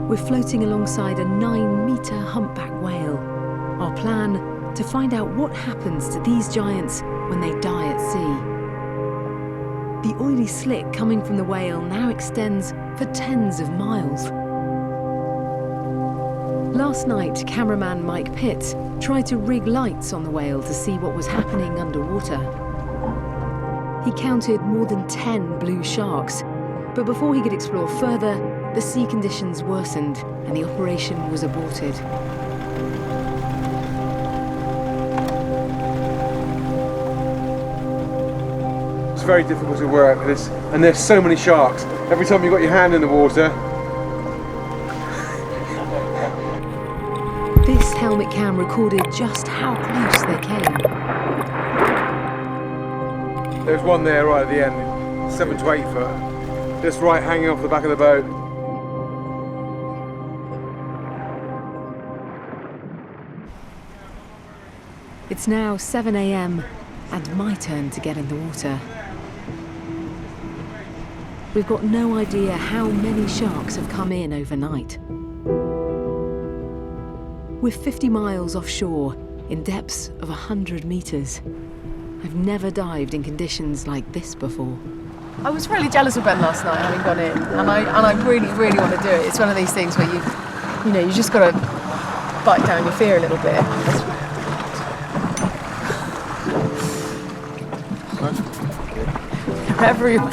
We're floating alongside a 9-metre humpback whale. Our plan, to find out what happens to these giants when they die at sea. The oily slick coming from the whale now extends for tens of miles. Last night, cameraman Mike Pitts tried to rig lights on the whale to see what was happening underwater. He counted more than 10 blue sharks, but before he could explore further, the sea conditions worsened and the operation was aborted. It's very difficult to work with this, and there's so many sharks. Every time you've got your hand in the water. This helmet cam recorded just how close they came. There's one there right at the end, 7 to 8 foot, just right hanging off the back of the boat. It's now 7 a.m. and my turn to get in the water. We've got no idea how many sharks have come in overnight. We're 50 miles offshore, in depths of 100 metres. I've never dived in conditions like this before. I was really jealous of Ben last night, having gone in, and I really, really want to do it. It's one of these things where you just got to bite down your fear a little bit. Everyone.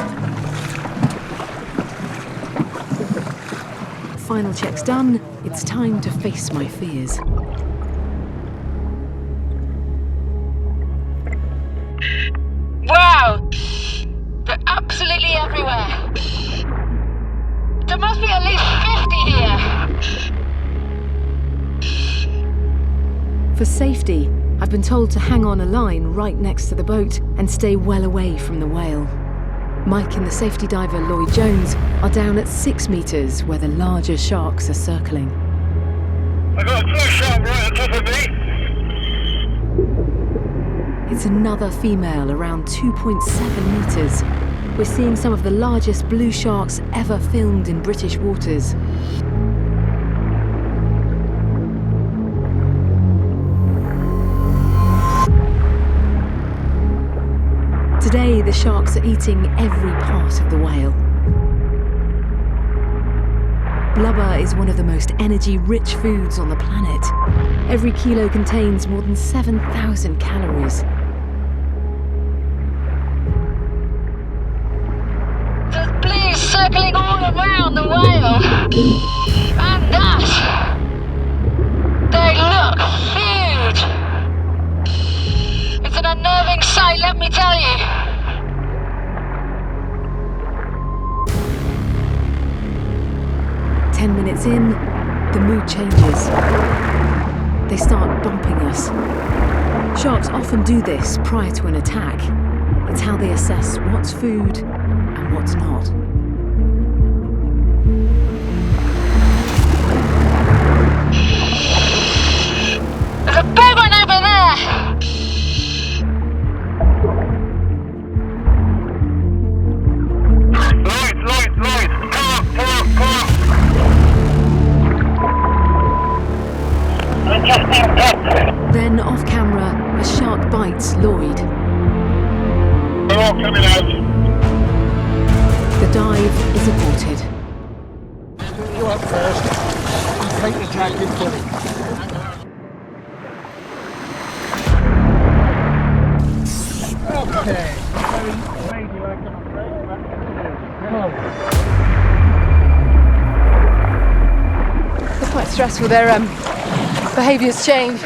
Final check's done. It's time to face my fears. Wow! They're absolutely everywhere. There must be at least 50 here. For safety, I've been told to hang on a line right next to the boat and stay well away from the whale. Mike and the safety diver Lloyd Jones are down at 6 metres where the larger sharks are circling. I got a blue shark right on top of me. It's another female around 2.7 metres. We're seeing some of the largest blue sharks ever filmed in British waters. Today, the sharks are eating every part of the whale. Blubber is one of the most energy-rich foods on the planet. Every kilo contains more than 7,000 calories. There's blues circling all around the whale. And that. They look huge. It's an unnerving sight, let me tell you. 10 minutes in, the mood changes. They start bumping us. Sharks often do this prior to an attack. It's how they assess what's food and what's not. There's a big one over there. Lloyd, come on. Then, off camera, a shark bites Lloyd. They're all coming out. The dive is aborted. You up first. Take the jacket fully. Okay. It's quite stressful. Their behaviours change.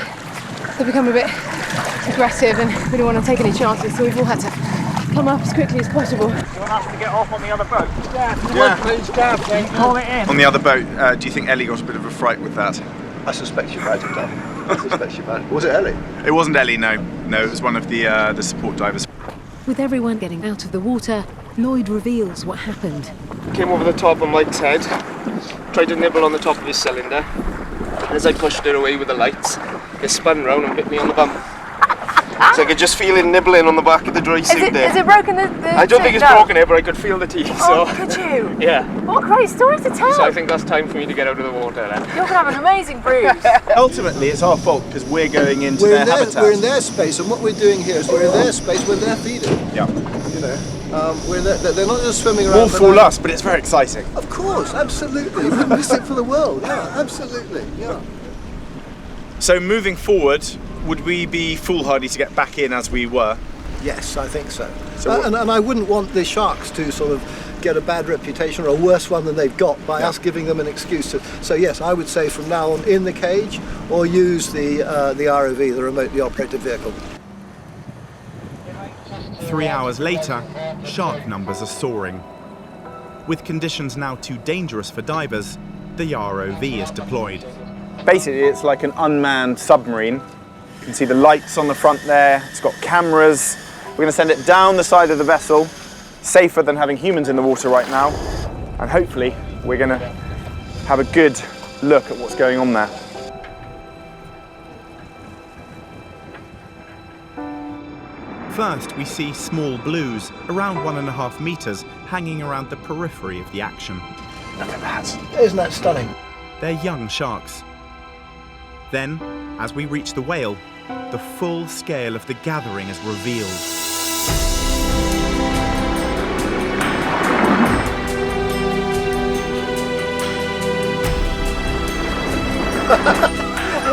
They become a bit aggressive and we don't want to take any chances, so we've all had to come up as quickly as possible. You want us to get off on the other boat? Please, Dad. Pull it in. On the other boat, do you think Ellie got a bit of a fright with that? I suspect she might have done. Was it Ellie? It wasn't Ellie, no. No, it was one of the support divers. With everyone getting out of the water, Lloyd reveals what happened. Came over the top of Mike's head, tried to nibble on the top of his cylinder. As I pushed it away with the lights, it spun round and bit me on the bum. So I could just feel it nibbling on the back of the dry suit there. Is it broken the I don't think it's broken it, but I could feel the teeth. Oh, So could you? yeah. What a great story to tell. So I think that's time for me to get out of the water then. You're going to have an amazing bruise. Ultimately, it's our fault because we're going into We're their in their, habitat. we're in their space, and what we're doing here is we're in their space where they're feeding. Yeah. You know, they're not just swimming around. Won't fool us, but it's very exciting. Of course, absolutely. Wouldn't miss it for the world. Yeah, absolutely. Yeah. So moving forward, would we be foolhardy to get back in as we were? Yes, I think so. So and I wouldn't want the sharks to sort of get a bad reputation or a worse one than they've got by us giving them an excuse to. So yes, I would say from now on in the cage or use the ROV, the remotely operated vehicle. 3 hours later, shark numbers are soaring. With conditions now too dangerous for divers, the ROV is deployed. Basically, it's like an unmanned submarine. You can see the lights on the front there. It's got cameras. We're going to send it down the side of the vessel, safer than having humans in the water right now. And hopefully, we're going to have a good look at what's going on there. First, we see small blues, around 1.5 meters, hanging around the periphery of the action. Look at that. Isn't that stunning? They're young sharks. Then, as we reach the whale, the full scale of the gathering is revealed.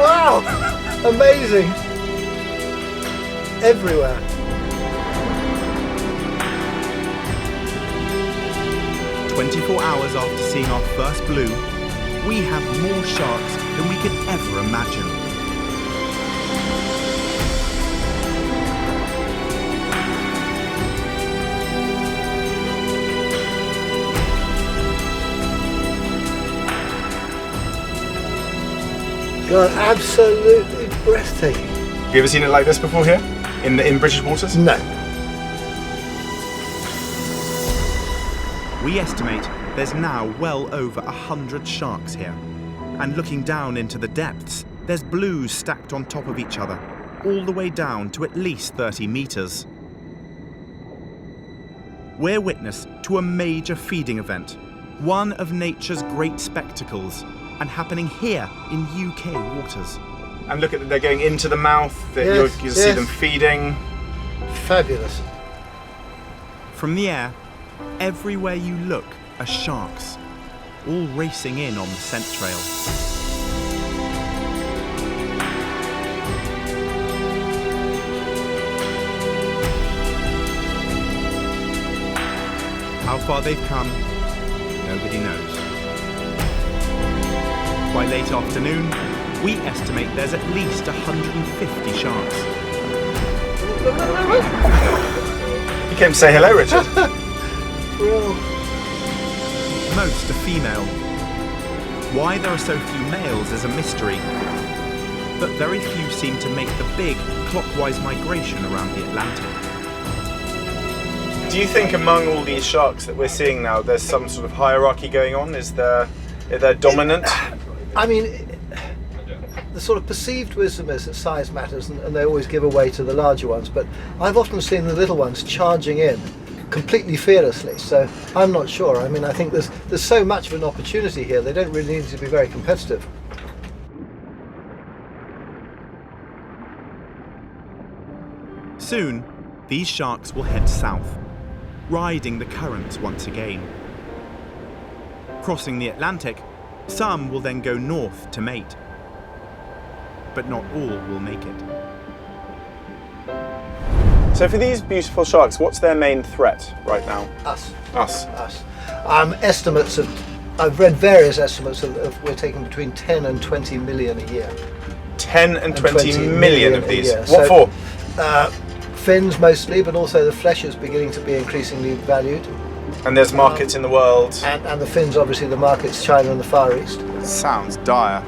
Wow! Amazing! Everywhere. "24 hours after seeing our first blue, we have more sharks than we could ever imagine. God, absolutely breathtaking. You ever seen it like this before here? In British waters? No. We estimate there's now well over 100 sharks here. And looking down into the depths, there's blues stacked on top of each other, all the way down to at least 30 meters. We're witness to a major feeding event, one of nature's great spectacles, and happening here in UK waters. And look at that, they're going into the mouth, Yes, you see them feeding. Fabulous. From the air, everywhere you look are sharks, all racing in on the scent trail. How far they've come, nobody knows. By late afternoon, we estimate there's at least 150 sharks. You came to say hello, Richard. Most are female. Why there are so few males is a mystery, but very few seem to make the big clockwise migration around the Atlantic. Do you think among all these sharks that we're seeing now, there's some sort of hierarchy going on? Is there dominant? I mean, the sort of perceived wisdom is that size matters and they always give away to the larger ones, but I've often seen the little ones charging in completely fearlessly, so I'm not sure. I mean, I think there's so much of an opportunity here, they don't really need to be very competitive. Soon, these sharks will head south, riding the currents once again. Crossing the Atlantic, some will then go north to mate. But not all will make it. So for these beautiful sharks, what's their main threat right now? Us. Us. Estimates I've read various estimates of we're taking between 10 and 20 million a year. 10 and 20 million of these? What So, for? Fins mostly, but also the flesh is beginning to be increasingly valued. And there's markets in the world. And the fins, obviously, the markets, China and the Far East. Sounds dire.